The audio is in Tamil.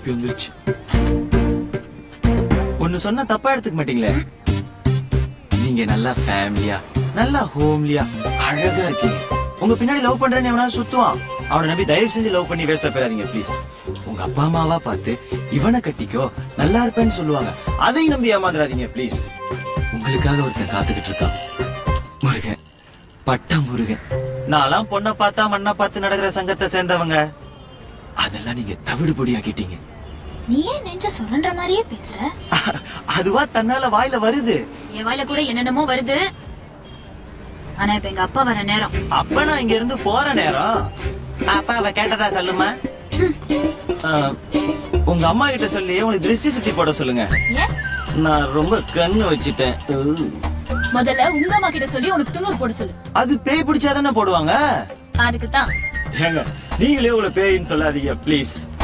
பிபி வந்துருச்சு. ஒன்னு சொன்னா தப்பா எடுத்துக்க மாட்டீங்களே? நீங்க நல்லா ஃபேமிலியா, நல்லா ஹோம்லியா, அழகா இருக்கீங்க. உங்க பின்னாடி லவ் பண்றேன்னு எவனாவது சுத்துவான். அவனை நம்பி தயவு செஞ்சு லவ் பண்ணி வேஸ்டா போயிடாதீங்க ப்ளீஸ். உங்க அப்பா அம்மாவா பார்த்து இவனை கட்டிக்கோ நல்லா இருப்பேன்னு சொல்லுவாங்க. அதையும் நம்பி ஏமாந்துடாதீங்க ப்ளீஸ். உங்களுக்காக ஒருத்தன் காத்துக்கிட்டு இருக்கான். முருகன், பட்ட முருகன். நான்லாம் பொண்ணை பார்த்தா மண்ணை பார்த்து நடக்கிற சங்கத்தை சேர்ந்தவங்க. அதெல்லாம் நீங்க தவிடு பொடியாக்கிட்டீங்க. நீ ஏன் நெஞ்ச சுரண்ட மாதிரியே பேசுற? அதுவா தன்னால வாயில வருது. என் வாயில கூட என்னென்னமோ வருது. ஆனா இப்ப எங்க அப்பா வர நேரம். அப்ப நான் இங்க இருந்து போற நேரம். அப்பா அவ கேட்டதா சொல்லுமா? உங்க அம்மா கிட்ட சொல்லி உங்களுக்கு திருஷ்டி சுத்தி போட சொல்லுங்க. ஏன்? நான் ரொம்ப கண்ணு வச்சிட்டேன். முதல்ல உங்க அம்மா கிட்ட சொல்லி உனக்கு துணூர் போட சொல்லு. அது பேய் பிடிச்சாதானே போடுவாங்க. அதுக்கு தான். ஏங்க நீங்களே உங்களை பேயின்னு சொல்லாதீங்க ப்ளீஸ்.